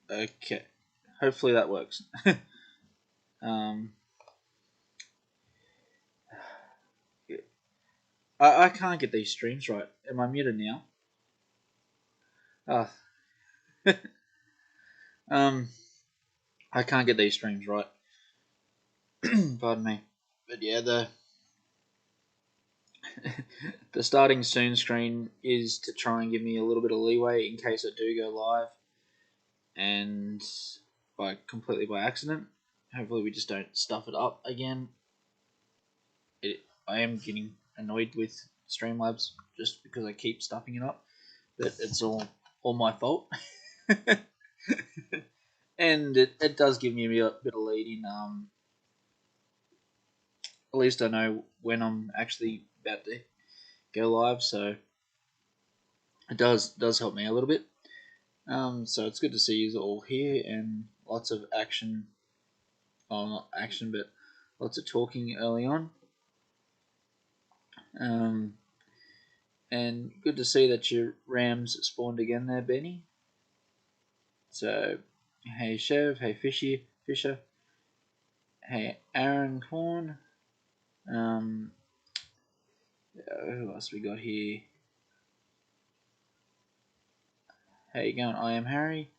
Okay, hopefully that works. um, I can't get these streams right. Am I muted now? Ah, um, I can't get these streams right. Pardon me. But yeah, the the starting soon screen is to try and give me a little bit of leeway in case I do go live, and completely by accident. Hopefully, we just don't stuff it up again. I am getting annoyed with Streamlabs just because I keep stuffing it up, but it's all my fault. And it does give me a bit of lead in. At least I know when I'm actually about to go live, so it does help me a little bit. So it's good to see you all here and lots of action. Oh, not action, but lots of talking early on. Um, and good to see that your Rams spawned again there, Benny. So, hey Chev, hey Fisher, hey Aaron Corn. Um, who else we got here? How you going? I am Harry.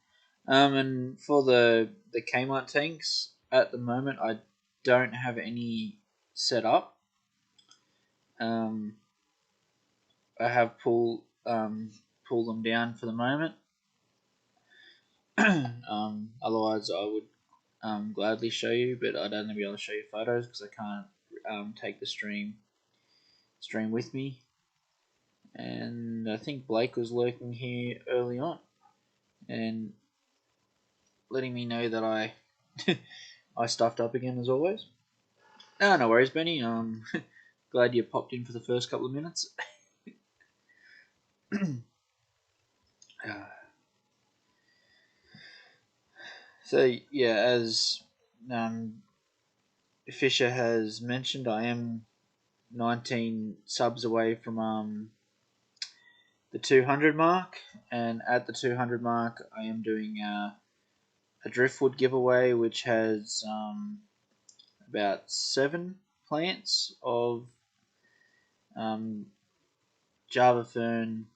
And for the Kmart tanks, at the moment I don't have any set up. Um, I have pull them down for the moment. Otherwise, I would gladly show you, but I don't be able to show you photos because I can't take the stream with me. And I think Blake was lurking here early on and letting me know that I I stuffed up again as always. No, no worries, Benny. Glad you popped in for the first couple of minutes. So yeah, as um, Fisher has mentioned, I am 19 subs away from the 200 mark, and at the 200 mark, I am doing a driftwood giveaway, which has about 7 plants of um, Java fern,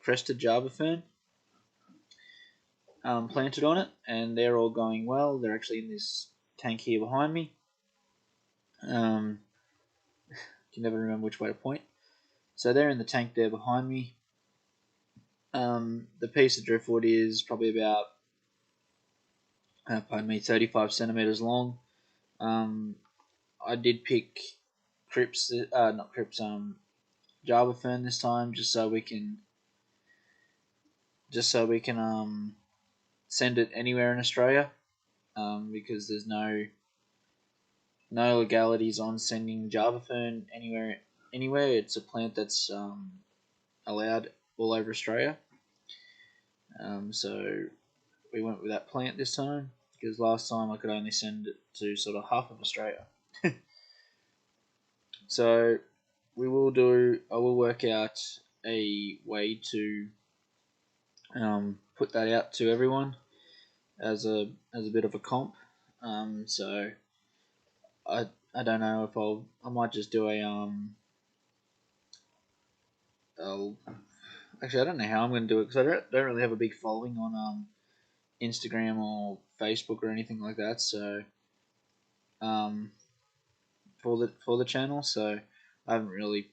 crested Java fern, planted on it, and they're all going well. They're actually in this tank here behind me. Um, can never remember which way to point. So they're in the tank there behind me. The piece of driftwood is probably about, pardon me, 35 centimeters long. I did pick Crips, not Crips, Java Fern this time, just so we can send it anywhere in Australia, because there's no legalities on sending Java Fern anywhere. It's a plant that's allowed all over Australia. So we went with that plant this time because last time I could only send it to sort of half of Australia. So I will work out a way to put that out to everyone as a bit of a comp. So I don't know if I might just do I'll, actually I don't know how I'm going to do it because I don't really have a big following on Instagram or Facebook or anything like that. So um, for the channel, so I haven't really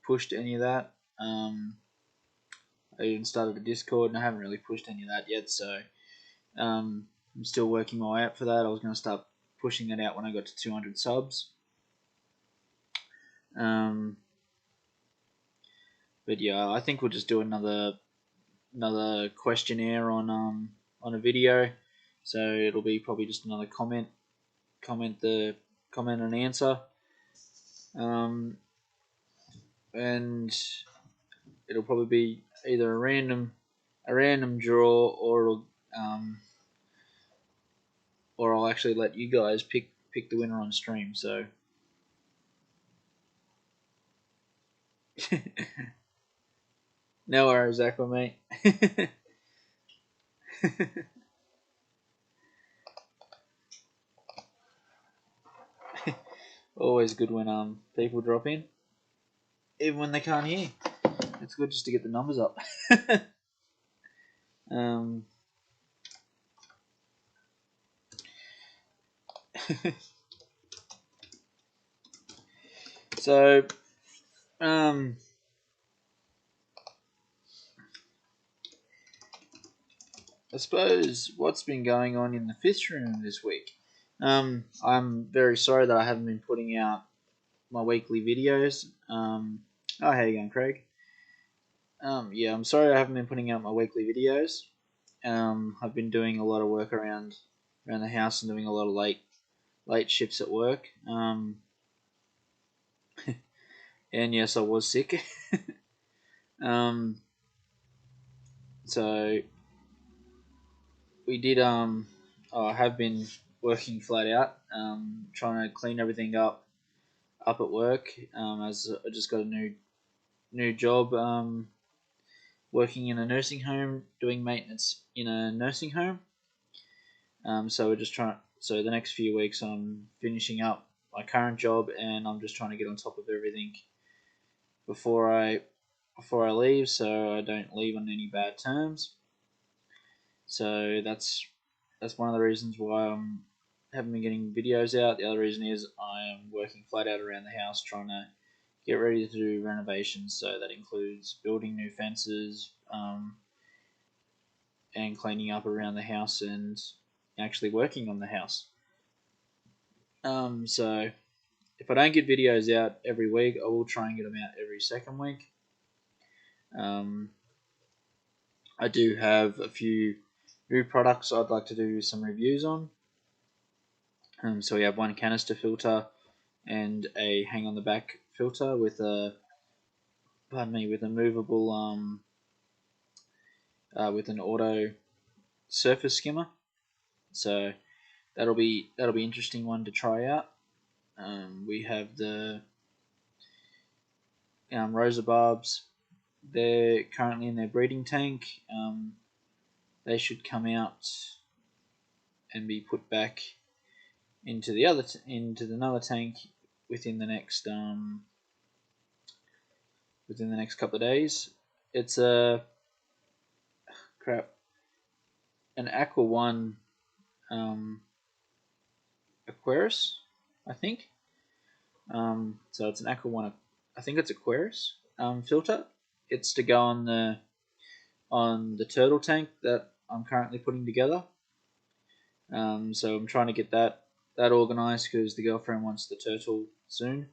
pushed any of that. I even started a Discord and I haven't really pushed any of that yet. So I'm still working my way up for that. I was going to start pushing it out when I got to 200 subs. Um, but yeah, I think we'll just do another questionnaire on a video. So it'll be probably just another comment and answer. And it'll probably be either a random draw, or I'll actually let you guys pick the winner on stream. So no worries, Aqua, mate. Always good when people drop in, even when they can't hear. It's good just to get the numbers up. um, so um, I suppose what's been going on in the fifth room this week. I'm very sorry that I haven't been putting out my weekly videos. Oh, how you going, Craig? Yeah, I'm sorry I haven't been putting out my weekly videos. I've been doing a lot of work around the house and doing a lot of late shifts at work. And yes, I was sick. um, so we did. I have been working flat out. Trying to clean everything up at work. As I just got a new job. Working in a nursing home, doing maintenance in a nursing home. So we're just trying. So the next few weeks, I'm finishing up my current job, and I'm just trying to get on top of everything before I leave, so I don't leave on any bad terms. So that's one of the reasons why I haven't been getting videos out. The other reason is I am working flat out around the house trying to get ready to do renovations. So that includes building new fences, and cleaning up around the house and actually working on the house. So if I don't get videos out every week, I will try and get them out every second week. Um, I do have a few new products I'd like to do some reviews on. So we have one canister filter and a hang on the back filter with a movable with an auto surface skimmer. So that'll be interesting one to try out. We have the rosa barbs. They're currently in their breeding tank. They should come out and be put back into into another tank within the next couple of days. It's a crap an Aqua One Aquarius, I think. So it's an Aqua One. I think it's Aquarius filter. It's to go on the turtle tank that I'm currently putting together. So I'm trying to get that organized because the girlfriend wants the turtle soon.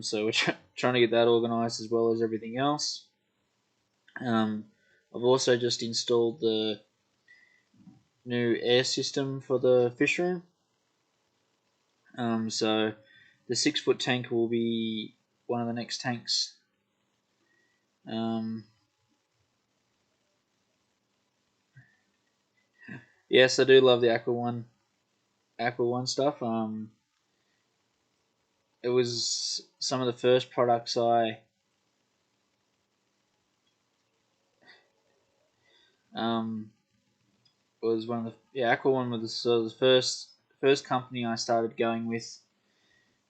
So we're trying to get that organized as well as everything else. I've also just installed the new air system for the fish room. So the 6 foot tank will be one of the next tanks. Yes, I do love the Aqua One stuff. It was some of the first products I um was one of the Aqua One was the first company I started going with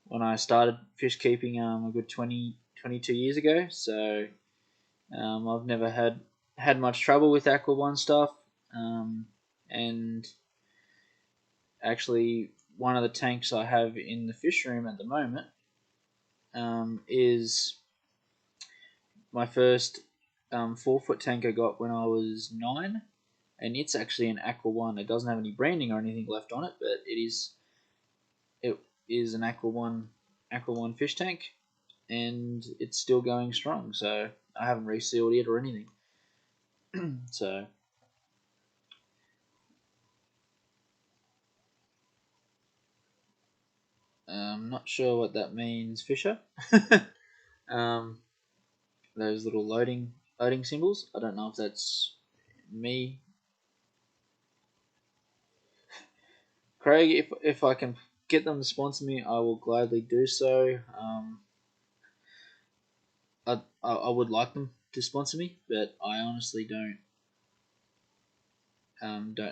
when I started fish keeping a good 22 years ago. So I've never had much trouble with Aqua One stuff. And actually, one of the tanks I have in the fish room at the moment is my first 4 foot tank I got when I was 9, and it's actually an Aqua One. It doesn't have any branding or anything left on it, but it is an Aqua One fish tank, and it's still going strong. So I haven't resealed it or anything. So I'm not sure what that means, Fisher. um, those little loading symbols. I don't know if that's me, Craig. If I can get them to sponsor me, I will gladly do so. I would like them to sponsor me, but I honestly don't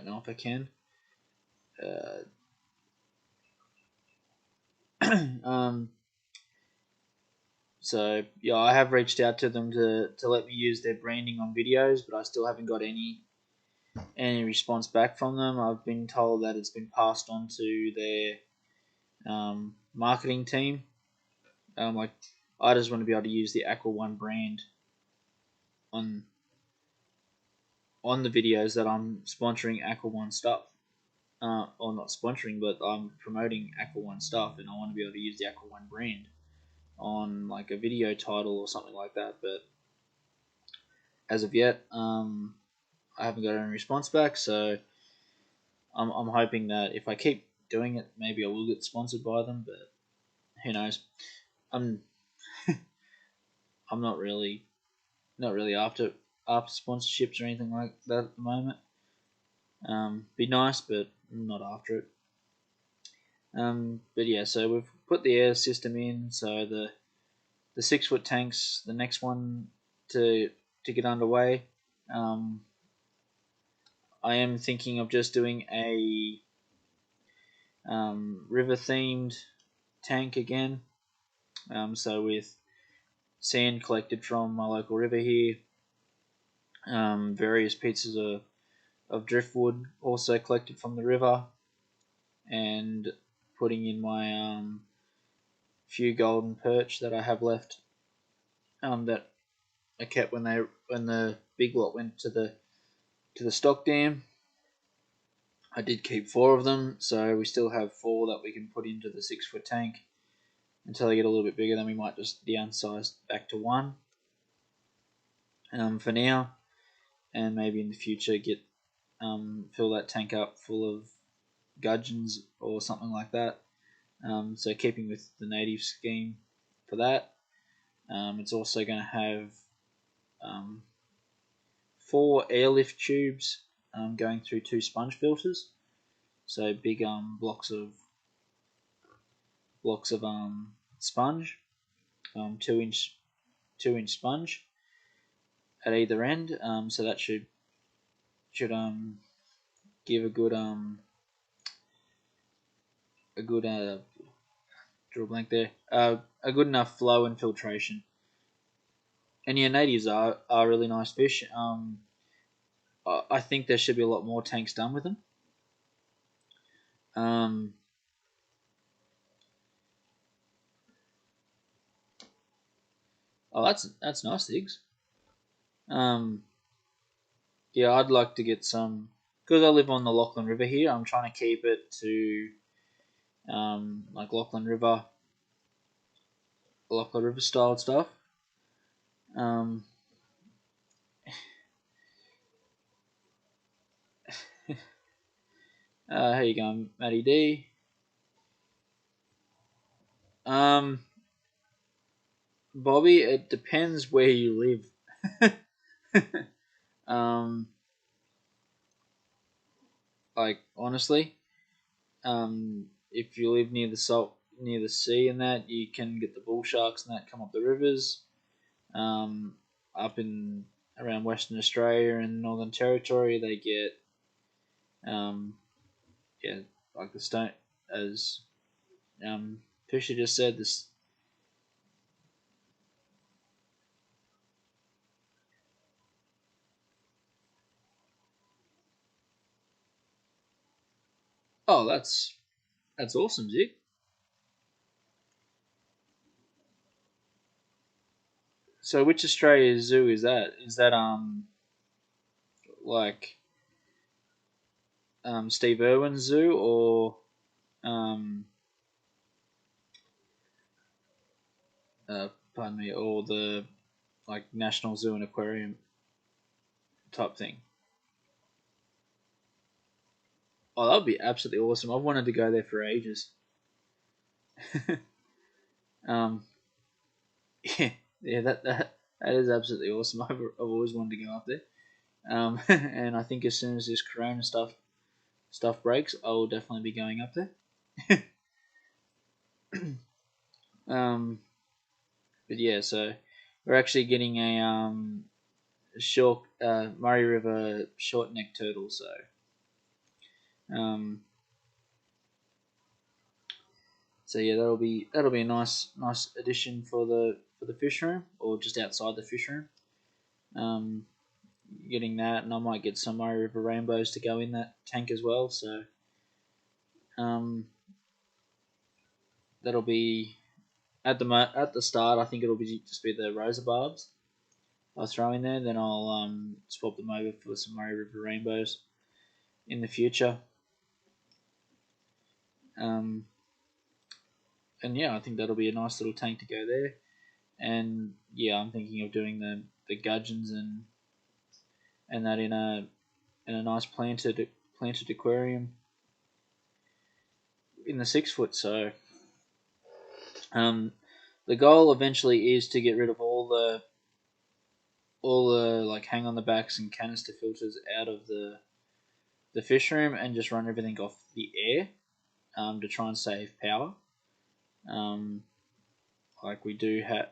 know if I can. Uh, um, so yeah, I have reached out to them to let me use their branding on videos, but I still haven't got any response back from them. I've been told that it's been passed on to their marketing team. Like, I just want to be able to use the Aqua One brand on the videos that I'm sponsoring Aqua One stuff. Or not sponsoring, but I'm promoting Aqua One stuff, and I want to be able to use the Aqua One brand on like a video title or something like that. But as of yet, I haven't got any response back. So I'm hoping that if I keep doing it, maybe I will get sponsored by them. But who knows? I'm I'm not really after sponsorships or anything like that at the moment. Be nice, but I'm not after it. But yeah, so we've put the air system in. So the 6 foot tanks, the next one to get underway. Um, I am thinking of just doing a river themed tank again. So with sand collected from my local river here, various pieces of driftwood also collected from the river, and putting in my few golden perch that I have left, that I kept when the big lot went to the stock dam. I did keep 4 of them, so we still have 4 that we can put into the 6 foot tank until they get a little bit bigger. Then we might just downsize back to 1 for now, and maybe in the future get fill that tank up full of gudgeons or something like that. So keeping with the native scheme for that. It's also going to have 4 airlift tubes going through 2 sponge filters. So big blocks of sponge, 2-inch sponge at either end. So that should give a good draw a blank there, a good enough flow and filtration. And yeah, natives are really nice fish. I think there should be a lot more tanks done with them. Um, oh, that's nice, Diggs. Um, yeah, I'd like to get some because I live on the Lachlan River here. I'm trying to keep it to like Lachlan River style stuff. Um, how you going, Matty D? Um, Bobby, it depends where you live. um, like honestly, if you live near the sea and that, you can get the bull sharks and that come up the rivers. Up in around Western Australia and Northern Territory, they get um, yeah, like the stone, as Fisher just said. This, oh, that's awesome, Zig. So which Australia zoo is that? Is that like Steve Irwin's zoo, or um pardon me, or the like National Zoo and Aquarium type thing? Oh, that would be absolutely awesome. I've wanted to go there for ages. um, yeah, yeah, that is absolutely awesome. I've always wanted to go up there. And I think as soon as this Corona stuff breaks, I will definitely be going up there. um, but yeah, so we're actually getting a short Murray River short neck turtle. So um, So yeah, that'll be a nice addition for the fish room, or just outside the fish room. Um, Getting that, and I might get some Murray River rainbows to go in that tank as well. So um, that'll be at the start. I think it'll be just be the rosa barbs I'll throw in there. Then I'll swap them over for some Murray River rainbows in the future. Um, and yeah, I think that'll be a nice little tank to go there. And yeah, I'm thinking of doing the gudgeons and that in a nice planted aquarium in the 6 foot. So um, the goal eventually is to get rid of all the like hang on the backs and canister filters out of the fish room and just run everything off the air to try and save power. Um, like we do have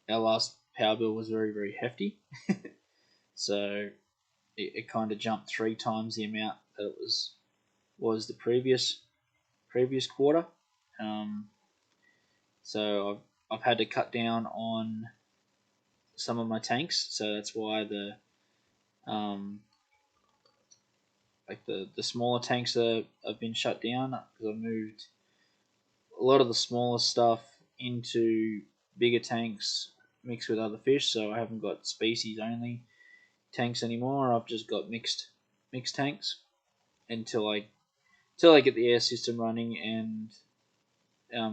our last power bill was very hefty, so it kind of jumped 3 times the amount that it was the previous quarter. Um, so I've had to cut down on some of my tanks, so that's why um, the smaller tanks have been shut down because I've moved a lot of the smaller stuff into bigger tanks mixed with other fish. So I haven't got species only tanks anymore. I've just got mixed tanks until I get the air system running and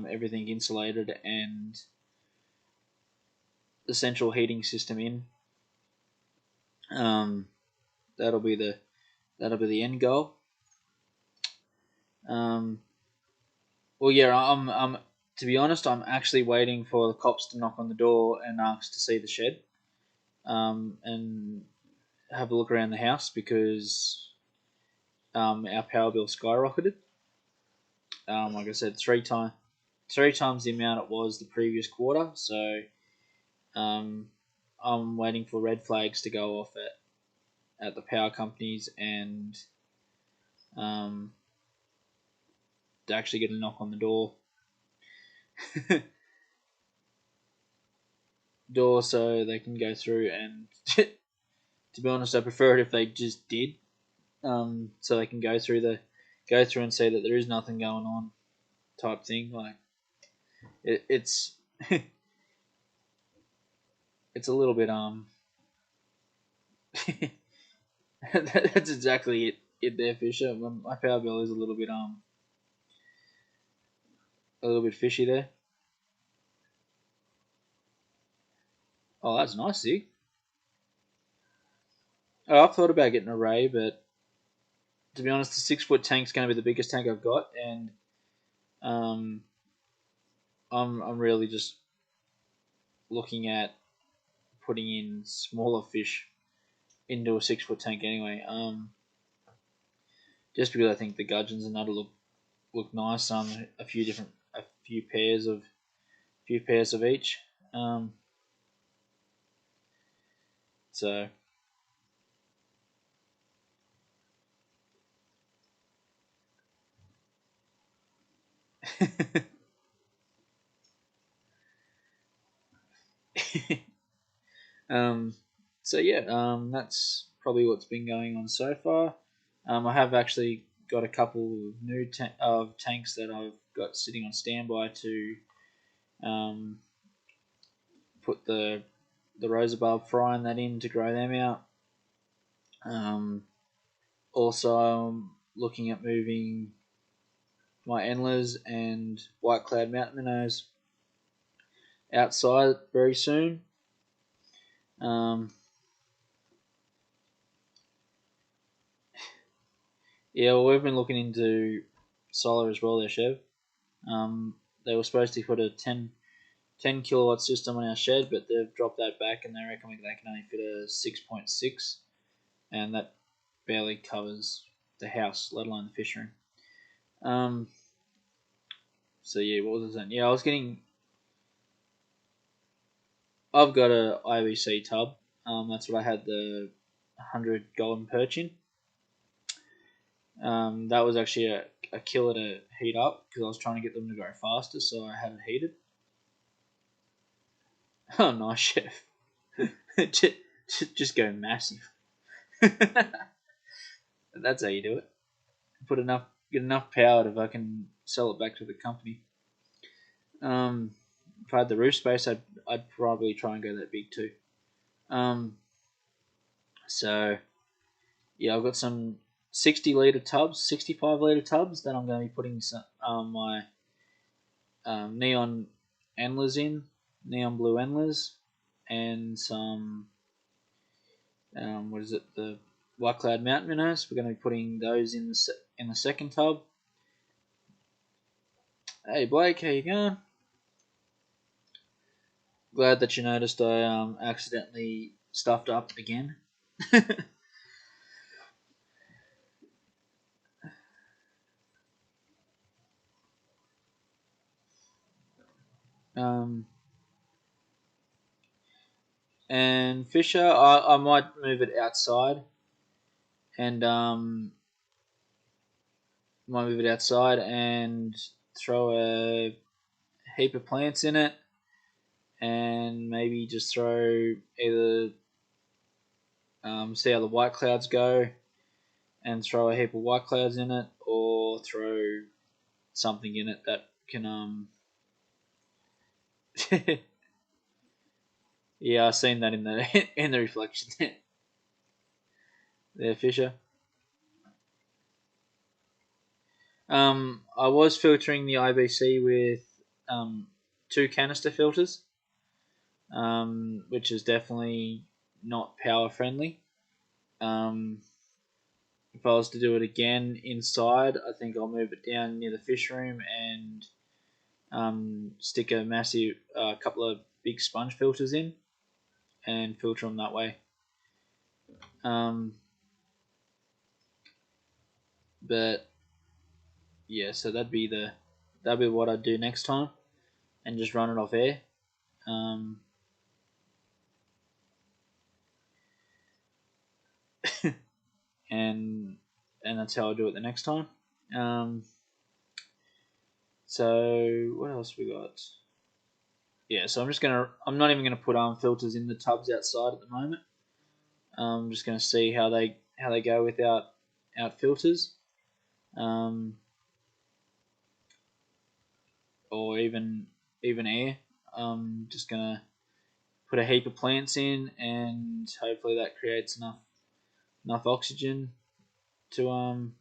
everything insulated and the central heating system in. Um, that'll be the end goal. Um, well, yeah, I'm to be honest, I'm actually waiting for the cops to knock on the door and ask to see the shed, and have a look around the house because our power bill skyrocketed. Like I said, three times the amount it was the previous quarter. So um, I'm waiting for red flags to go off at the power companies and um, to actually get a knock on the door so they can go through and to be honest, I prefer it if they just did, so they can go through and see that there is nothing going on, type thing. Like it's it's a little bit that's exactly it there, Fisher. My power bill is a little bit fishy there. Oh, that's nice, Zig. Oh, I've thought about getting a Ray, but to be honest, the 6 foot tank's going to be the biggest tank I've got, and um, I'm really just looking at putting in smaller fish into a 6 foot tank anyway. Just because I think the gudgeons and that'll look nice. A few pairs of each. Um, so um, so yeah, that's probably what's been going on so far. I have actually got a couple of new of tanks that I've got sitting on standby to um, put the rosa bulb fry and that in to grow them out. Also, I'm looking at moving my endlers and white cloud mountain minnows outside very soon. Um, yeah, well, we've been looking into solar as well there, Chev. They were supposed to put a 10 kilowatt system on our shed, but they've dropped that back and they reckon they can only fit a 6.6, and that barely covers the house, let alone the fish room. Um, so yeah, what was I saying? Yeah, I've got a IBC tub. That's what I had the 100 golden perch in. That was actually a killer to heat up because I was trying to get them to go faster, so I had it heated. Oh, nice, chef. Just go massive. That's how you do it. Get enough power to fucking sell it back to the company. If I had the roof space, I'd probably try and go that big too. So yeah, I've got some 60 litre tubs, 65 litre tubs that I'm going to be putting some my neon endlers in, neon blue endlers, and some what is it, the White Cloud Mountain minnows. We're going to be putting those in the second tub. Hey Blake, how you going? Glad that you noticed I accidentally stuffed up again. um, and Fisher, I might move it outside and throw a heap of plants in it, and maybe just throw either see how the white clouds go, and throw a heap of white clouds in it, or throw something in it that can yeah, I seen that in the in the reflection there, Fisher. I was filtering the IBC with two canister filters, which is definitely not power friendly. If I was to do it again inside, I think I'll move it down near the fish room and stick a massive couple of big sponge filters in and filter them that way. Um, but yeah, so that'd be what I'd do next time, and just run it off air. Um, and that's how I do it the next time. Um, so what else we got? Yeah, so I'm not even gonna put filters in the tubs outside at the moment. I'm just gonna see how they go without out filters, um, or even air. I'm just gonna put a heap of plants in, and hopefully that creates enough oxygen to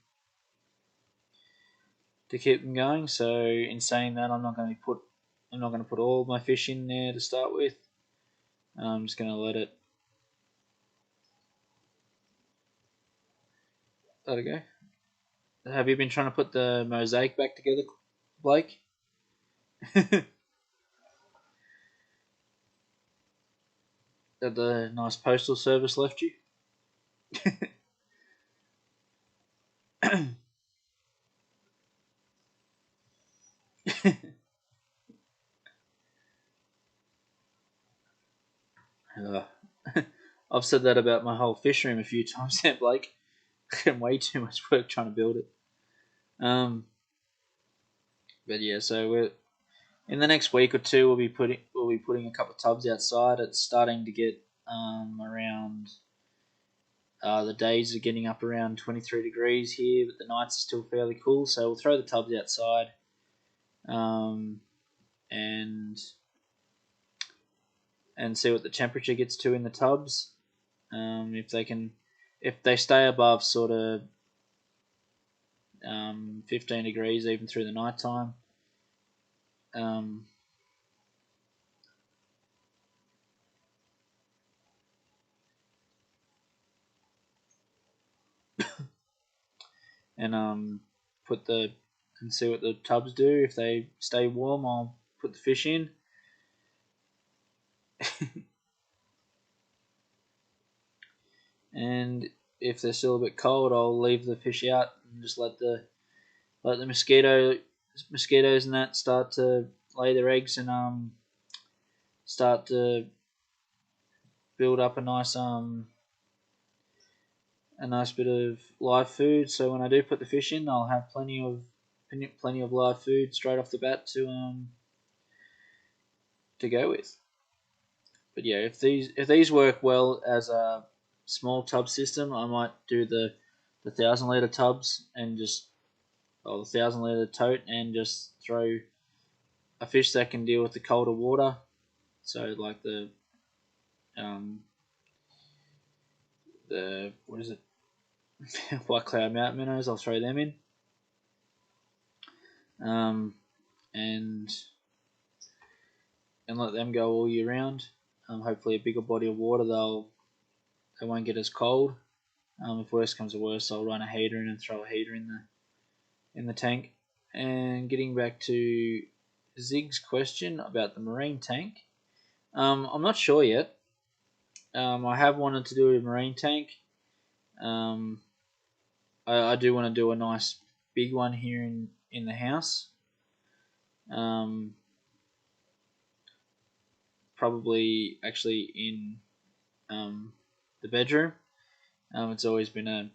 to keep them going. So in saying that, I'm not going to put all my fish in there to start with. I'm just going to let it go. Have you been trying to put the mosaic back together, Blake? That the nice postal service left you? Uh, I've said that about my whole fish room a few times there, Blake. Way too much work trying to build it. But yeah, so we're in the next week or two. We'll be putting a couple of tubs outside. It's starting to get around. The days are getting up around 23 degrees here, but the nights are still fairly cool. So we'll throw the tubs outside, um, and see what the temperature gets to in the tubs. If they stay above sort of 15 degrees even through the night time, um, and put the and see what the tubs do. If they stay warm, I'll put the fish in. And if they're still a bit cold, I'll leave the fish out and just let the mosquitoes and that start to lay their eggs and start to build up a nice bit of live food. So when I do put the fish in, I'll have plenty of plenty of live food straight off the bat to go with. But yeah, if these work well as a small tub system, I might do the 1,000 litre tubs and just or the 1,000 litre tote and just throw a fish that can deal with the colder water. So like um the what is it White Cloud Mountain minnows, I'll throw them in. Um, and and let them go all year round. Hopefully, a bigger body of water, they won't get as cold. If worse comes to worse, I'll run a heater in and throw a heater in the tank. And getting back to Zig's question about the marine tank, I'm not sure yet. I have wanted to do a marine tank. Um, I do want to do a nice big one here in the house. Um, Probably actually in the bedroom. It's always been a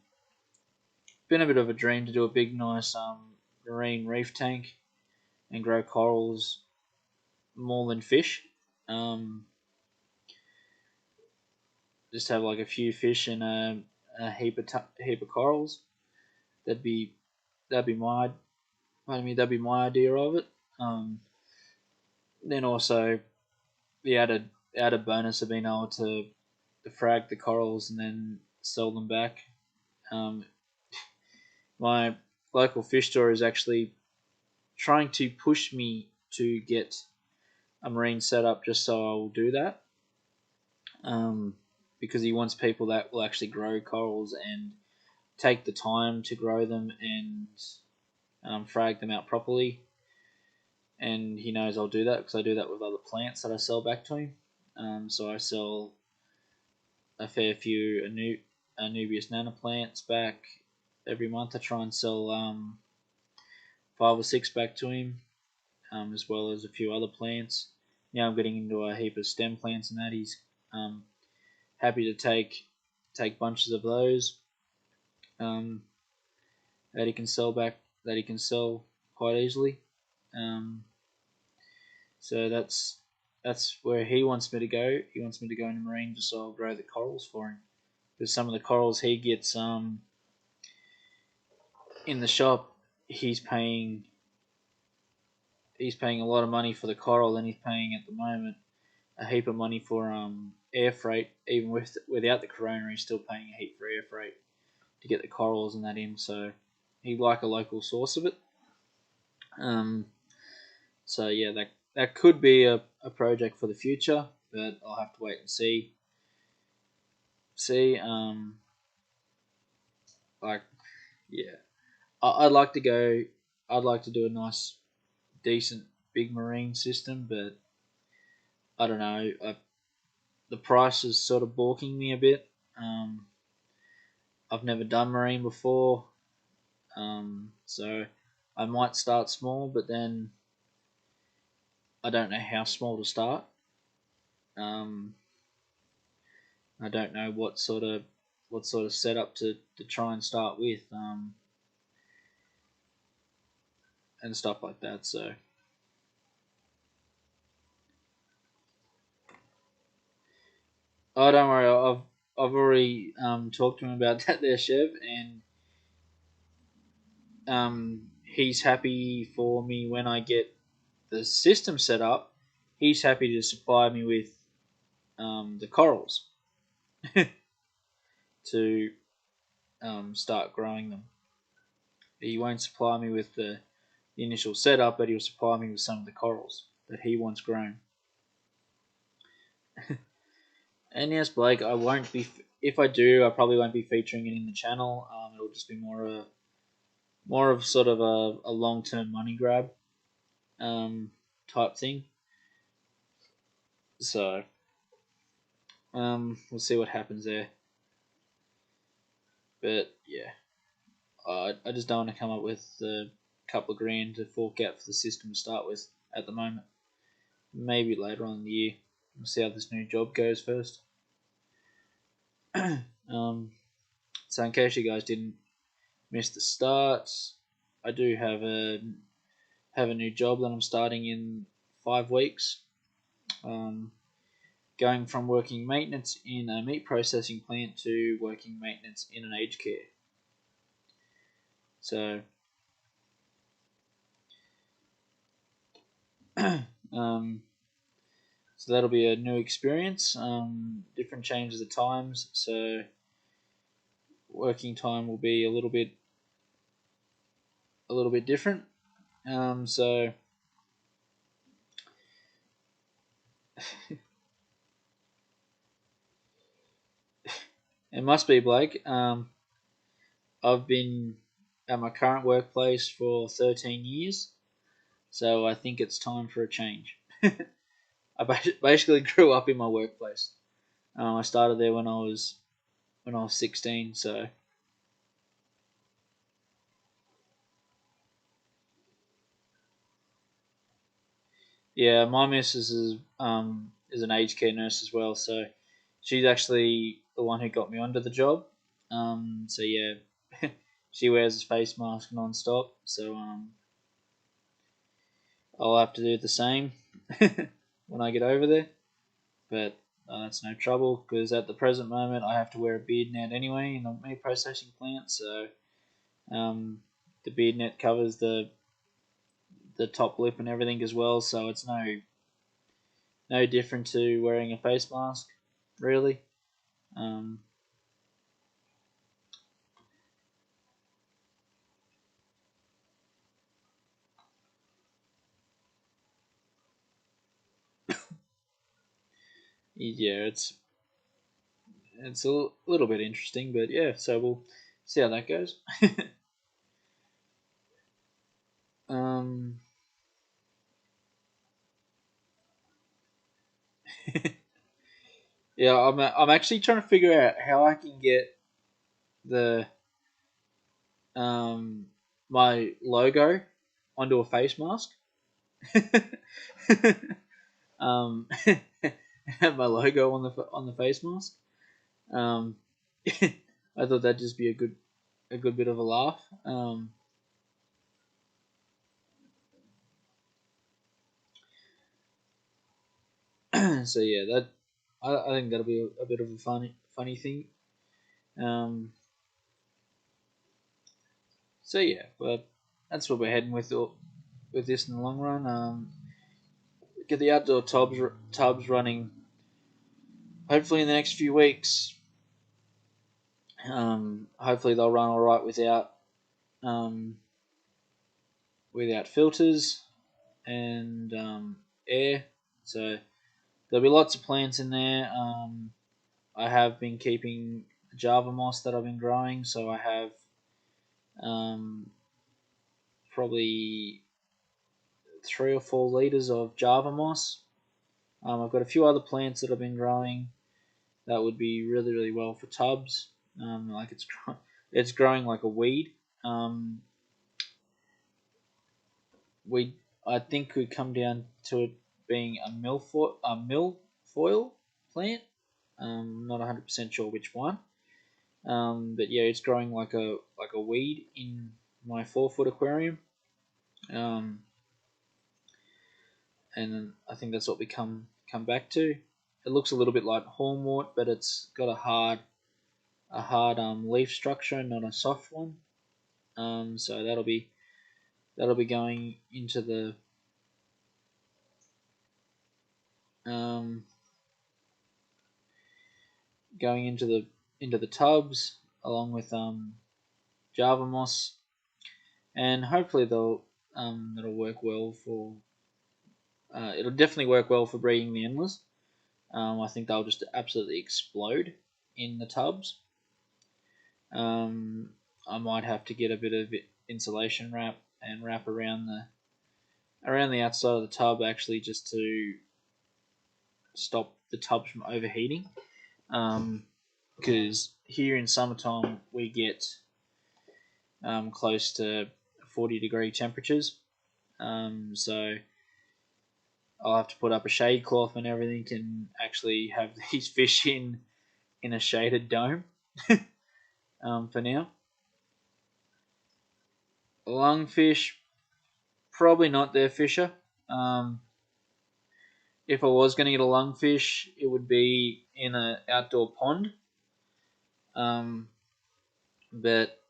bit of a dream to do a big, nice marine reef tank and grow corals more than fish. Um, just have like a few fish and a heap of corals. That'd be that'd be my that'd be my idea of it. Then also the added bonus of being able to frag the corals and then sell them back. Um, my local fish store is actually trying to push me to get a marine setup just so I will do that. Because he wants people that will actually grow corals and take the time to grow them and frag them out properly. And he knows I'll do that because I do that with other plants that I sell back to him. So I sell a fair few Anubias nano plants back every month. I try and sell 5 or 6 back to him, as well as a few other plants. Now I'm getting into a heap of stem plants and that. He's happy to take bunches of those um, that he can sell back, that he can sell quite easily. Um, so that's where he wants me to go. He wants me to go into marine just so I'll grow the corals for him. Because some of the corals he gets in the shop, he's paying a lot of money for the coral, and he's paying at the moment a heap of money for air freight. Even without the corona, he's still paying a heap for air freight to get the corals and that in. So he'd like a local source of it. Um, so yeah, that could be a project for the future, but I'll have to wait and see. See, like yeah, I'd like to go. I'd like to do a nice, decent, big marine system, but I don't know. The price is sort of balking me a bit. Um, I've never done marine before, so I might start small, but then I don't know how small to start. Um, I don't know what sort of setup to try and start with, and stuff like that. So, oh, don't worry, I've already talked to him about that there, Chev, and he's happy for me when I get the system set up. He's happy to supply me with the corals to start growing them. He won't supply me with the initial setup, but he'll supply me with some of the corals that he wants grown. And yes, Blake, I won't be. If I do, I probably won't be featuring it in the channel. It'll just be more of sort of a long term money grab type thing. So we'll see what happens there. But yeah, I just don't want to come up with a couple of grand to fork out for the system to start with at the moment. Maybe later on in the year. We'll see how this new job goes first. um, so in case you guys didn't miss the start, I do have a new job that I'm starting in 5 weeks. Um, Going from working maintenance in a meat processing plant to working maintenance in an aged care. So, um, so that'll be a new experience. Different changes of times. So working time will be a little bit different. So it must be Blake. I've been at my current workplace for 13 years, so I think it's time for a change. I basically grew up in my workplace. I started there when I was 16. So yeah, my missus is an aged care nurse as well. So she's actually the one who got me onto the job. So yeah, she wears a face mask non-stop. So I'll have to do the same when I get over there. But that's no trouble because at the present moment I have to wear a beard net anyway in the meat processing plant. So um, the beard net covers the top lip and everything as well. So it's no different to wearing a face mask, really. Um, yeah, it's a little bit interesting, but yeah. So we'll see how that goes. um, yeah, I'm actually trying to figure out how I can get the um my logo onto a face mask. Have my logo on the face mask. Um, I thought that'd just be a good bit of a laugh. So yeah, that I think that'll be a bit of a funny thing. Um, so yeah, but that's what we're heading with this in the long run. Get the outdoor tubs running. Hopefully in the next few weeks. Hopefully they'll run all right um, without filters and air. So there'll be lots of plants in there. I have been keeping the Java moss that I've been growing, so I have um, probably 3 or 4 liters of Java moss. I've got a few other plants that I've been growing that would be really really well for tubs. Like it's growing like a weed. Um, we I think could come down to it being a milfoil plant. Not 100% sure which one. But yeah, it's growing like a weed in my 4 foot aquarium. Um, and I think that's what we come back to. It looks a little bit like hornwort, but it's got a hard leaf structure, not a soft one. So that'll be um, going into the tubs along with Java moss, and hopefully that'll work well for. It'll definitely work well for breeding the endless. I think they'll just absolutely explode in the tubs. I might have to get a bit of insulation wrap and wrap around the outside of the tub actually just to stop the tubs from overheating. Because here in summertime we get close to 40-degree temperatures. So I'll have to put up a shade cloth and everything and actually have these fish in a shaded dome for now. Lungfish, probably not there, Fisher. Um, if I was going to get a lungfish, it would be in an outdoor pond. Um, but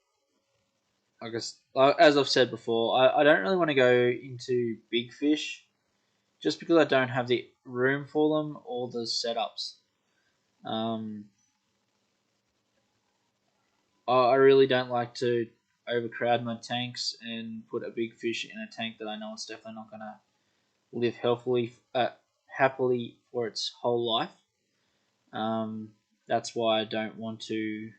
I guess, as I've said before, I don't really want to go into big fish just because I don't have the room for them or the setups. Um, I really don't like to overcrowd my tanks and put a big fish in a tank that I know it's definitely not going to live happily for its whole life. Um, that's why I don't want to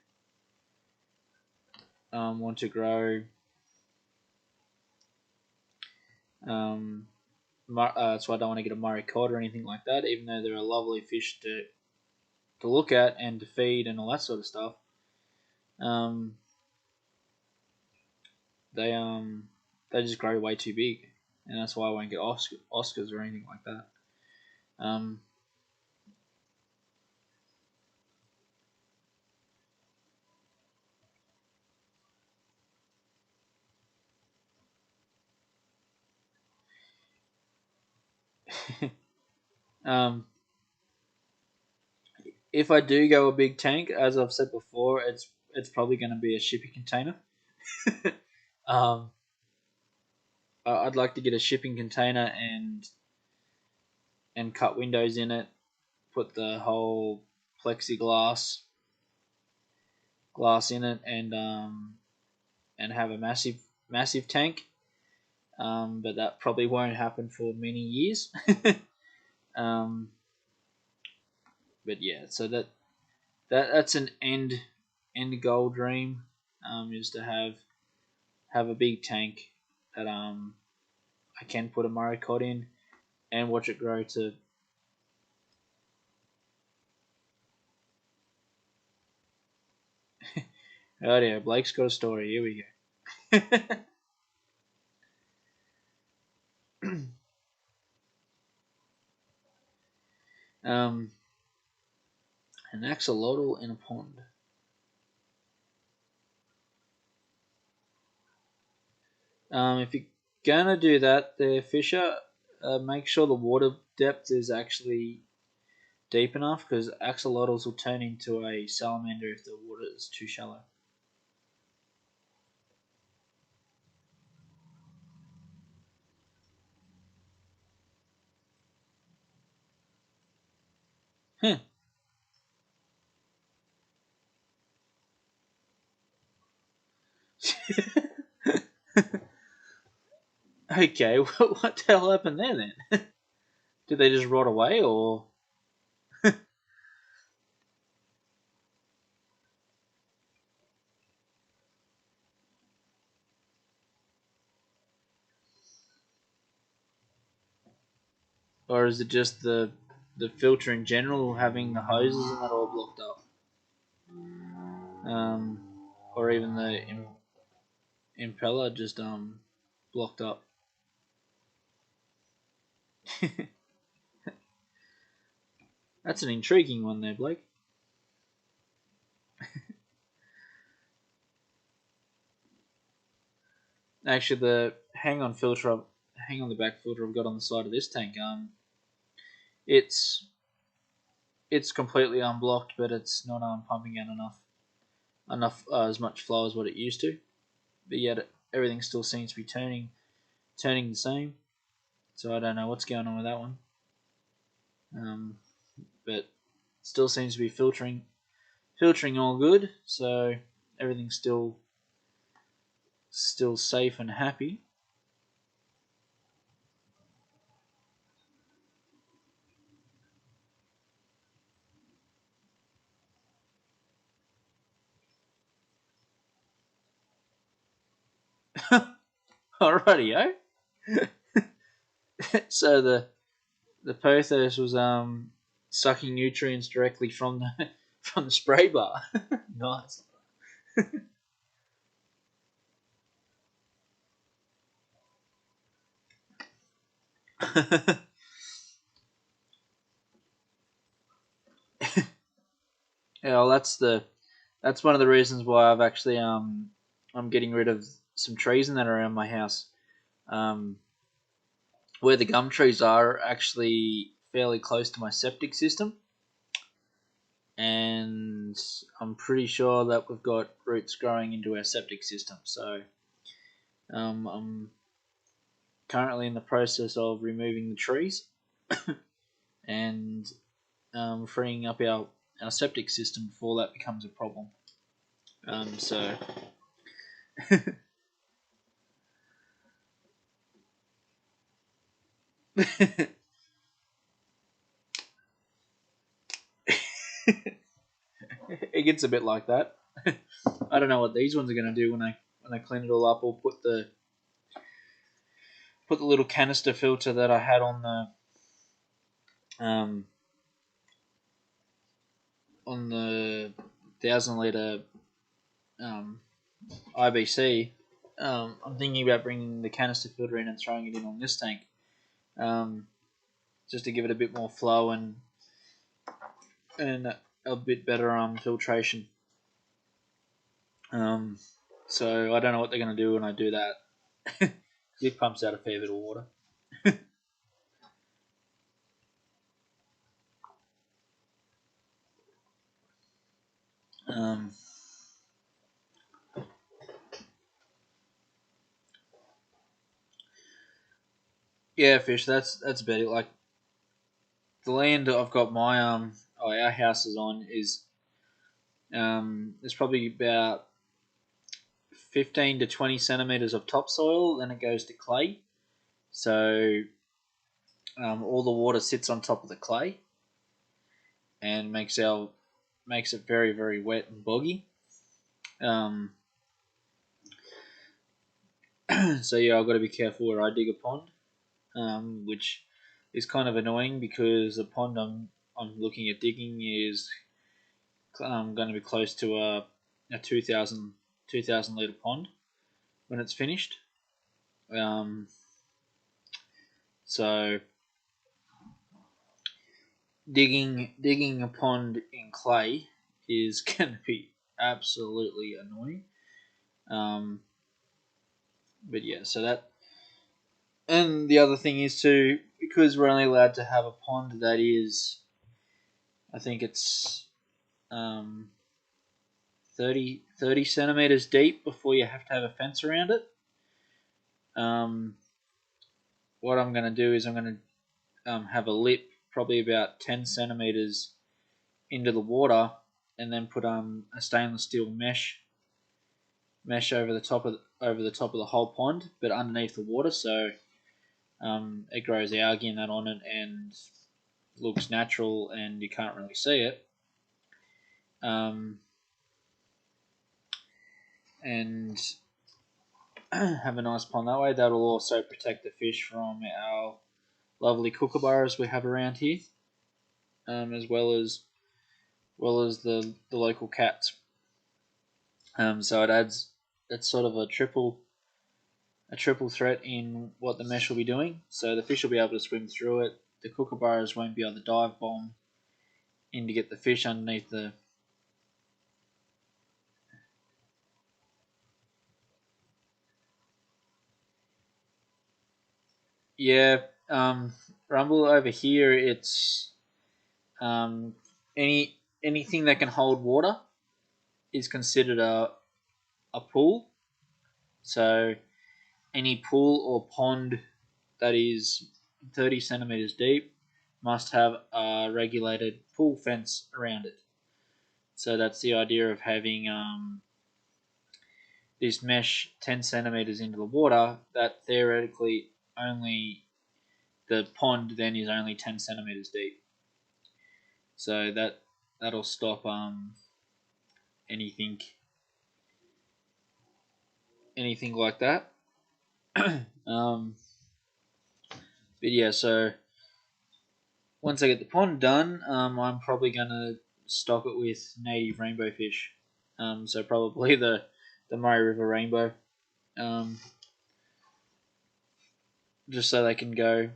grow. Um, that's why I don't want to get a Murray cod or anything like that, even though they're a lovely fish to look at and to feed and all that sort of stuff. Um, they they just grow way too big, and that's why I won't get Oscars or anything like that. Um, um, if I do go a big tank, as I've said before, it's probably going to be a shipping container. um, I'd like to get a shipping container and cut windows in it, put the whole plexiglass glass in it, and have a massive tank. But that probably won't happen for many years. um, but yeah, so that's an end goal dream. Is to have a big tank that I can put a Murray cod in and watch it grow to. Oh yeah, Blake's got a story. Here we go. um, an axolotl in a pond. If you're gonna do that, there, Fisher, make sure the water depth is actually deep enough because axolotls will turn into a salamander if the water is too shallow. Huh. Okay, what the hell happened there then? Did they just rot away, or is it just the filter in general having the hoses and that all blocked up? Um, or even the impeller just blocked up. That's an intriguing one there, Blake. Actually, the hang on the back filter I've got on the side of this tank. It's it's completely unblocked, but it's not pumping out enough as much flow as what it used to. But yet everything still seems to be turning the same. So I don't know what's going on with that one. But still seems to be filtering all good. So everything's still safe and happy. Alrighty, so the pothos was sucking nutrients directly from the from the spray bar. Nice. Yeah, well, that's one of the reasons why I'm getting rid of some trees in that around my house. Where the gum trees are actually fairly close to my septic system, and I'm pretty sure that we've got roots growing into our septic system. So I'm currently in the process of removing the trees and freeing up our septic system before that becomes a problem. So it gets a bit like that. I don't know what these ones are going to do when I clean it all up, or put the little canister filter that I had um, on the 1,000 litre IBC. I'm thinking about bringing the canister filter in and throwing it in on this tank, um, just to give it a bit more flow and a bit better filtration. So I don't know what they're going to do when I do that. It pumps out a fair bit of water. Um, yeah, fish. That's about it. Like the land that I've got our house is on is there's probably about 15 to 20 centimeters of topsoil, then it goes to clay. So all the water sits on top of the clay and makes it very very wet and boggy. Um, so yeah, I've got to be careful where I dig a pond, which is kind of annoying because the pond I'm looking at digging is going to be close to a 2,000 litre pond when it's finished. Um, so digging a pond in clay is going to be absolutely annoying. Um, but yeah, so that, and the other thing is too, because we're only allowed to have a pond that is, I think it's um, 30 centimeters deep before you have to have a fence around it. What I'm going to do is I'm going to have a lip probably about 10 centimeters into the water, and then put a stainless steel mesh over the top of the whole pond, but underneath the water, so it grows algae and that on it and looks natural, and you can't really see it. And have a nice pond that way. That'll also protect the fish from our lovely kookaburras we have around here, as well as the local cats. So it's sort of a triple threat in what the mesh will be doing. So the fish will be able to swim through it. The kookaburras won't be able to dive bomb in to get the fish underneath the. Yeah, Rumble over here. It's anything that can hold water is considered a pool. So any pool or pond that is 30 centimeters deep must have a regulated pool fence around it. So that's the idea of having this mesh 10 centimeters into the water. That theoretically only the pond then is only 10 centimeters deep. So that'll stop anything anything like that. But yeah, so once I get the pond done, I'm probably gonna stock it with native rainbow fish. So probably the Murray River rainbow, um, just so they can go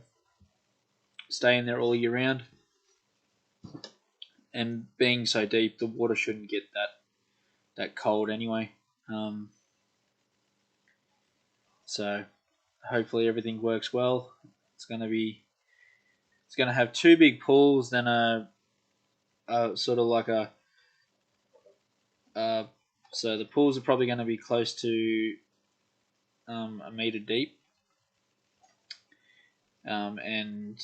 stay in there all year round. And being so deep, the water shouldn't get that cold anyway. Um, So hopefully everything works well. It's going to have two big pools, then a sort of like uh, so the pools are probably going to be close to a meter deep, and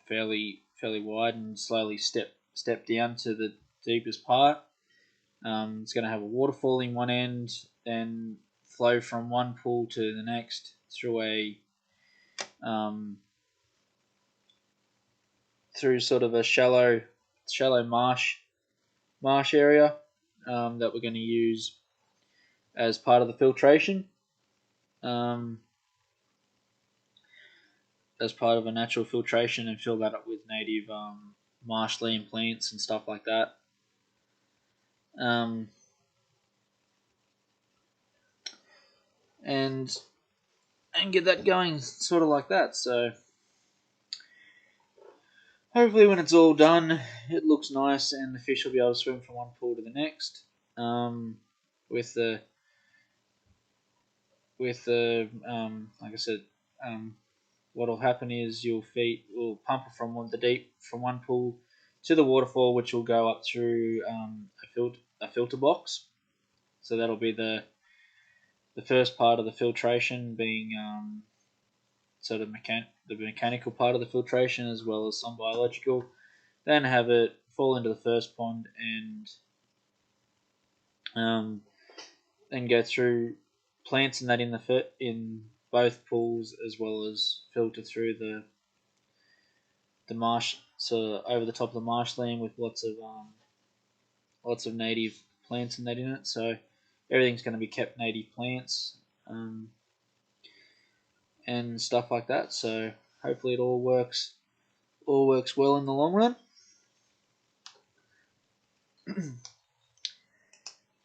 fairly wide, and slowly step down to the deepest part. It's going to have a waterfall in one end, then flow from one pool to the next through um, through sort of a shallow marsh area that we're going to use as part of the filtration, um, as part of a natural filtration, and fill that up with native marshland plants and stuff like that. Um, and get that going sort of like that. So hopefully when it's all done, it looks nice and the fish will be able to swim from one pool to the next. Um, with the like I said, what will happen is we'll pump it from one pool to the waterfall, which will go up through a filter box. So that'll be the first part of the filtration, being sort of the mechanical part of the filtration, as well as some biological. Then have it fall into the first pond, and um, then go through plants and that in both pools, as well as filter through the marsh, so over the top of the marshland, with lots of native plants and that in it. So everything's going to be kept native plants, um, and stuff like that. So hopefully it all works well in the long run.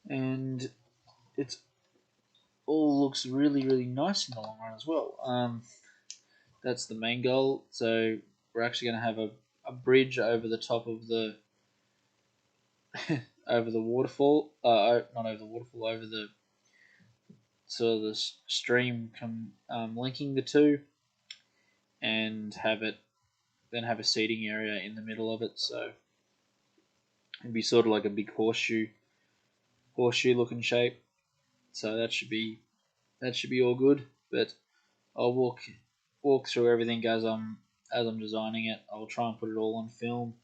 And it's all looks really nice in the long run as well. That's the main goal. So we're actually going to have a bridge over the top of the over the waterfall. Not over the waterfall, over the sort of the stream linking the two, and have a seating area in the middle of it. So it'd be sort of like a big horseshoe looking shape. So that should be all good. But I'll walk through everything as I'm designing it. I'll try and put it all on film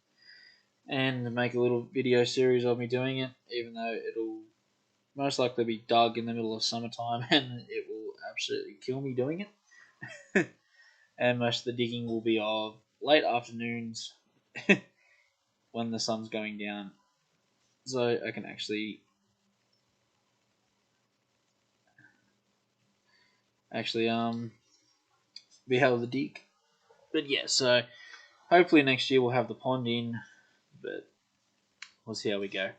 and make a little video series of me doing it, even though it'll most likely be dug in the middle of summertime and it will absolutely kill me doing it. And most of the digging will be of late afternoons when the sun's going down, so I can actually be able to dig. But yeah, so hopefully next year we'll have the pond in, but we'll see how we go.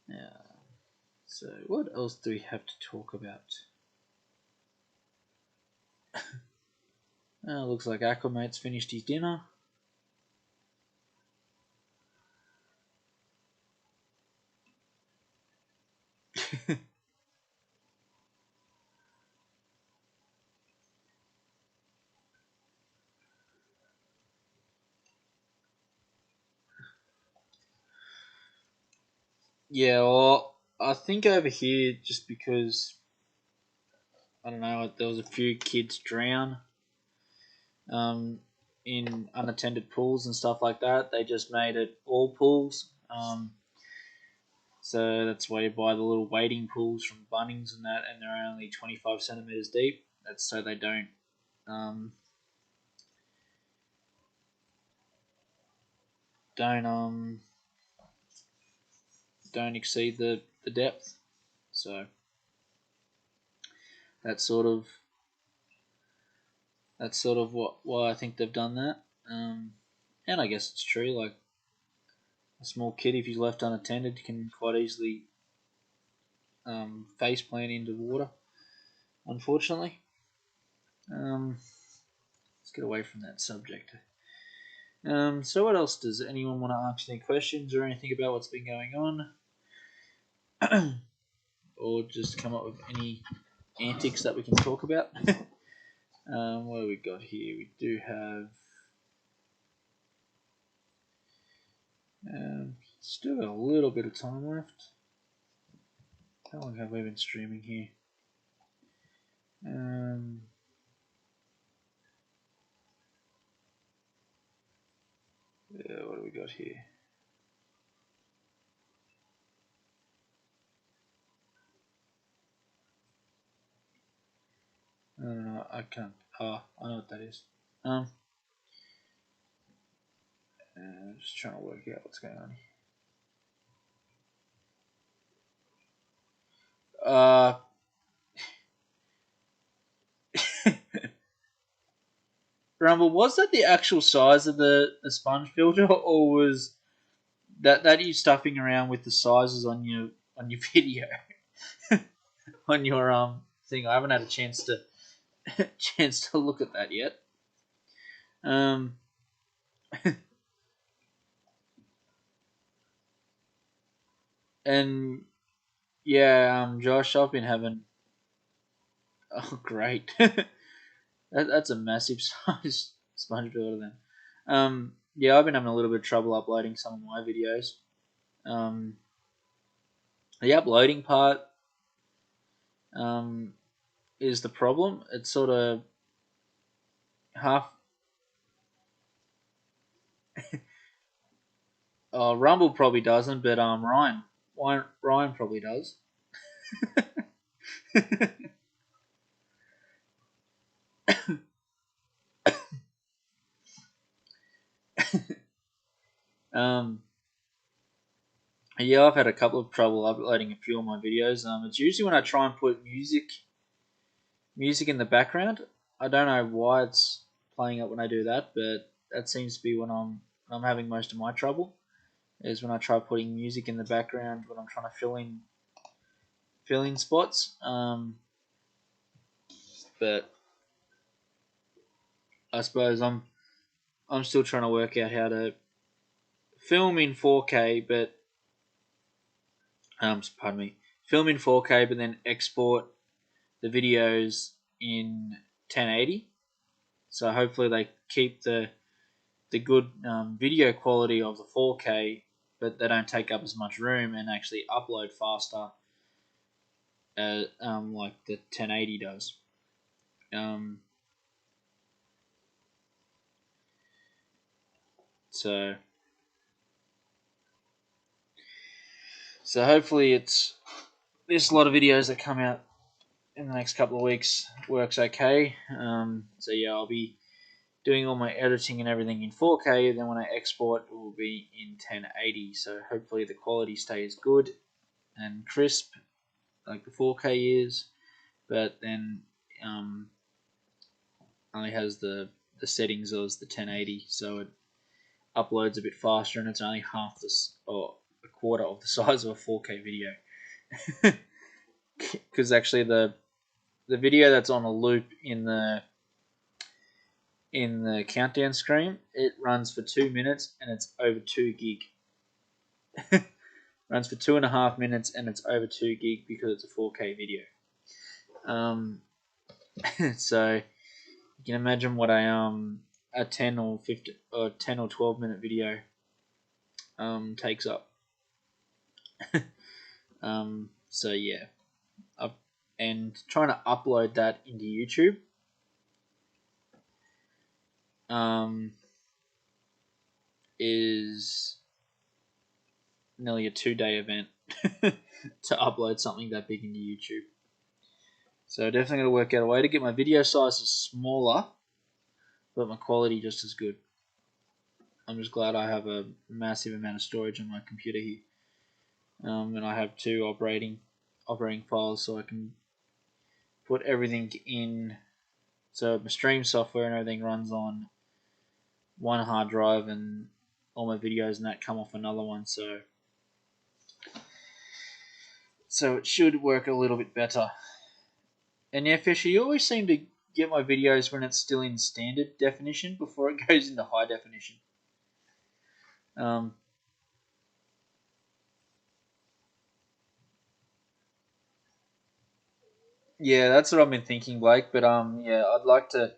Yeah. So what else do we have to talk about? Looks like Aquamate's finished his dinner. Yeah, well, I think over here, just because I don't know, there was a few kids drown um, in unattended pools and stuff like that. They just made it all pools. So that's why you buy the little wading pools from Bunnings and that, and they're only 25 centimeters deep. That's so they um, don't don't exceed the depth. So that's sort of why I think they've done that. And I guess it's true. Like a small kid, if he's left unattended, can quite easily face plant into water. Unfortunately, let's get away from that subject. So what else does anyone want to ask any questions or anything about what's been going on, or just come up with any antics that we can talk about. What do we got here? We do have still got a little bit of time left. How long have we been streaming here? Yeah, what do we got here? I don't know. I can't. Oh, I know what that is. Just trying to work out what's going on here. Rumble, was that the actual size of the sponge filter, or was that you stuffing around with the sizes on your video on your thing? I haven't had a chance to look at that yet. And yeah, Josh, I've been having. Oh, great! That's a massive size sponge filter then. Yeah, I've been having a little bit of trouble uploading some of my videos. The uploading part is the problem. It's sort of half. Rumble probably doesn't, but Ryan probably does. um, yeah, I've had a couple of trouble uploading a few of my videos. It's usually when I try and put music in the background. I don't know why it's playing up when I do that, but that seems to be when I'm having most of my trouble. Is when I try putting music in the background when I'm trying to fill in spots. But I suppose I'm still trying to work out how to film in 4K, but pardon me, film in 4K, but then export the videos in 1080. So hopefully they keep the good video quality of the 4K, but they don't take up as much room and actually upload faster, like the 1080 does. Um, so hopefully there's a lot of videos that come out in the next couple of weeks works okay. So yeah, I'll be doing all my editing and everything in 4K. Then when I export, it will be in 1080. So hopefully the quality stays good and crisp, like the 4K is. But then only has the settings as the 1080, so it uploads a bit faster, and it's only half this or a quarter of the size of a 4K video. Because actually the video that's on a loop in the countdown screen, it runs for 2 minutes and it's over 2 gig. Runs for 2.5 minutes and it's over 2 gig because it's a 4K video. So you can imagine what a 10 or 15 or 10 or 12 minute video takes up. So yeah, and trying to upload that into YouTube is nearly a 2-day event to upload something that big into YouTube. So definitely going to work out a way to get my video sizes smaller, but my quality just as good. I'm just glad I have a massive amount of storage on my computer here, and I have 2 operating files, so I can put everything in. So my stream software and everything runs on one hard drive, and all my videos and that come off another one. So it should work a little bit better. And yeah, Fisher, you always seem to get my videos when it's still in standard definition before it goes into high definition. Yeah, that's what I've been thinking, Blake. But yeah, I'd like to.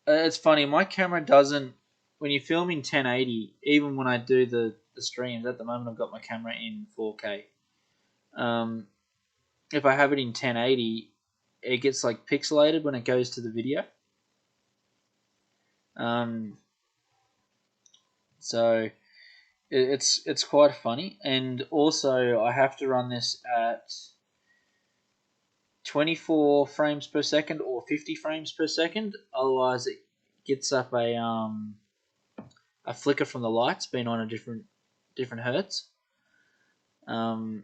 It's funny, my camera doesn't. When you film in 1080, even when I do the streams, at the moment I've got my camera in 4K. Um, if I have it in 1080, it gets like pixelated when it goes to the video. Um, so it's quite funny, and also I have to run this at 24 frames per second or 50 frames per second. Otherwise, it gets up a flicker from the lights being on a different hertz. Um,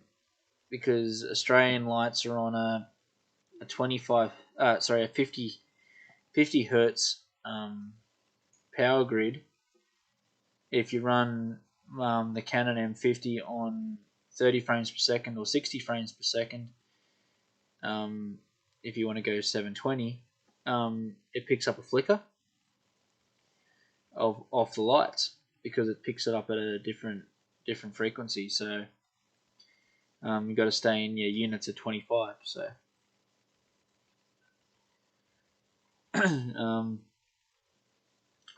because Australian lights are on a 25 sorry a 50 hertz power grid. If you run the Canon M50 on 30 frames per second or 60 frames per second, um, if you want to go 720, it picks up a flicker of the lights because it picks it up at a different frequency. So you've got to stay in your units at 25. So um,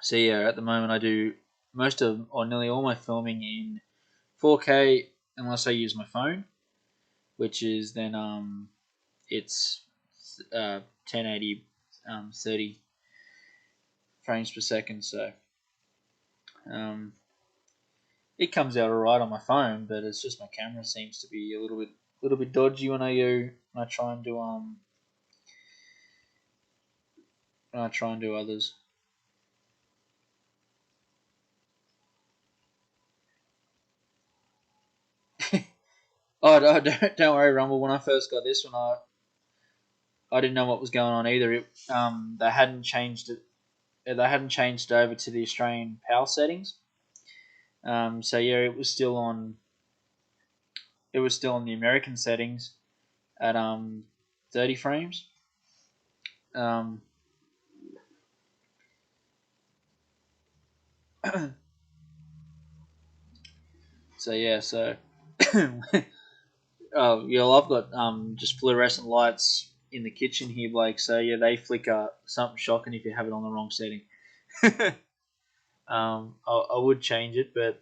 so yeah, at the moment I do most of or nearly all my filming in 4K unless I use my phone, which is then it's 1080 30 frames per second. So um, it comes out alright on my phone, but it's just my camera seems to be a little bit dodgy when I try and do others. Oh, don't worry, Rumble. When I first got this one, I didn't know what was going on either. They hadn't changed it. They hadn't changed over to the Australian PAL settings. So yeah, it was still on. It was still on the American settings at 30 frames. Um, so yeah, so yeah, well, I've got just fluorescent lights in the kitchen here, Blake. So yeah, they flicker something shocking if you have it on the wrong setting. I would change it, but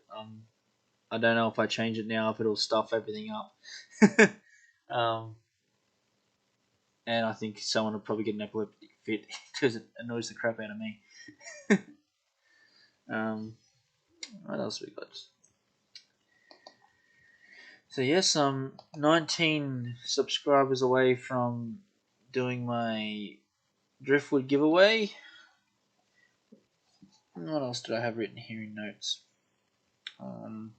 I don't know if I change it now if it'll stuff everything up. um, and I think someone will probably get an epileptic fit because it annoys the crap out of me. What else we got? So yes, I'm 19 subscribers away from doing my driftwood giveaway. What else did I have written here in notes? Um,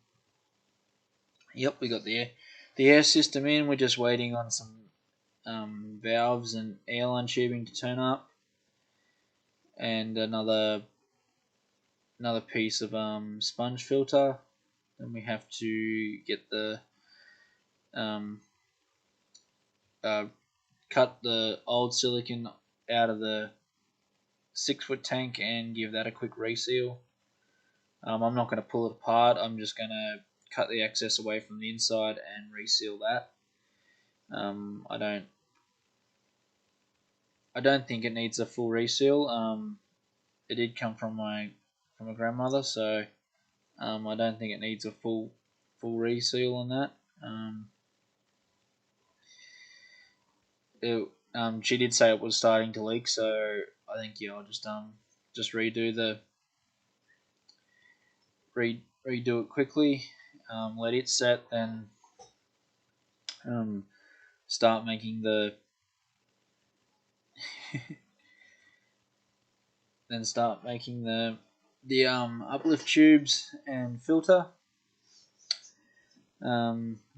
yep, we got the air system in. We're just waiting on some valves and airline tubing to turn up, and another piece of sponge filter. Then we have to get the um, uh, cut the old silicon out of the 6 foot tank and give that a quick reseal. I'm not going to pull it apart. I'm just going to cut the excess away from the inside and reseal that. Um, I don't I don't think it needs a full reseal. It did come from my grandmother, so I don't think it needs a full reseal on that. Um, she did say it was starting to leak, so I think yeah, I'll just redo it quickly, let it set, then um, start making the uplift tubes and filter.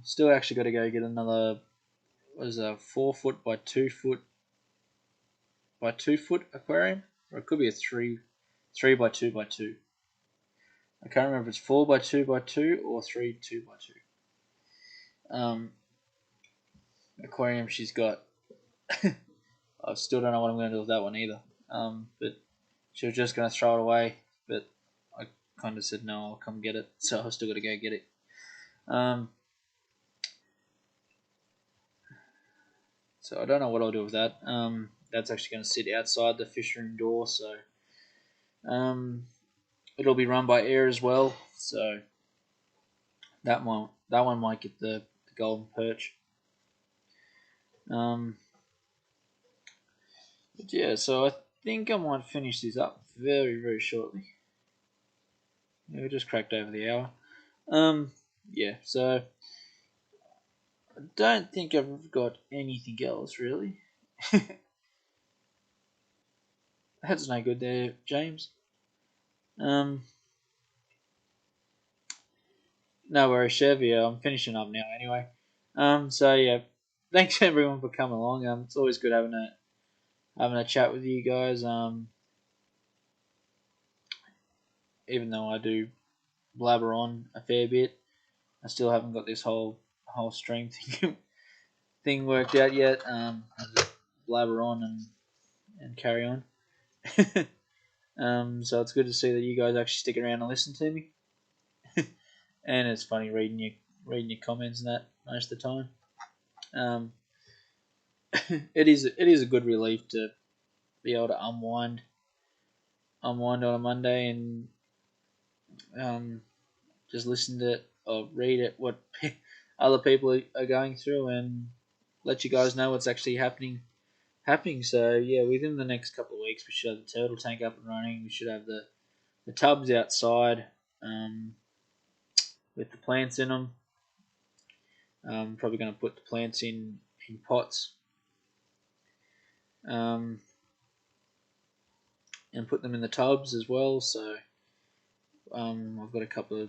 Still actually got to go get another, what is a 4 foot by 2 foot aquarium, or it could be a three by 2 by 2. I can't remember if it's 4 by 2 by 2 or 3 2 by 2. Um, aquarium she's got. I still don't know what I'm going to do with that one either. But she was just going to throw it away, but I kind of said no, I'll come get it. So I've still got to go get it. Um, So I don't know what I'll do with that. That's actually going to sit outside the fish room door, so um, it'll be run by air as well. So that one might get the golden perch. Um, but yeah, so I think I might finish this up very shortly. Yeah, we just cracked over the hour. Yeah, so I don't think I've got anything else really. That's no good there, James. Um, no worries, Chev. Yeah, I'm finishing up now anyway. So yeah, thanks everyone for coming along. It's always good having a chat with you guys. Even though I do blabber on a fair bit, I still haven't got this whole stream thing worked out yet. I just blabber on and carry on. So it's good to see that you guys actually stick around and listen to me. And it's funny reading your comments and that most of the time. Um, it is a good relief to be able to unwind on a Monday and um, just listen to it or read it what other people are going through and let you guys know what's actually happening. So yeah, within the next couple of weeks we should have the turtle tank up and running. We should have the tubs outside with the plants in them. Probably going to put the plants in pots um, and put them in the tubs as well. So I've got a couple of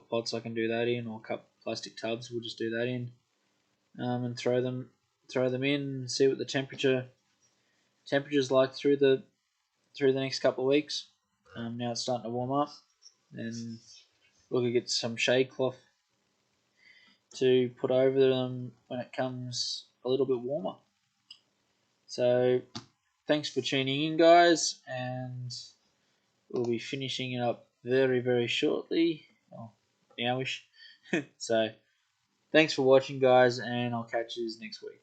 pots I can do that in, or a couple of plastic tubs. We'll just do that in and throw them in. See what the temperature's like through the next couple of weeks. Now it's starting to warm up, and we'll get some shade cloth to put over them when it comes a little bit warmer. So thanks for tuning in, guys, and we'll be finishing it up very shortly. Oh, nowish. So thanks for watching, guys, and I'll catch you next week.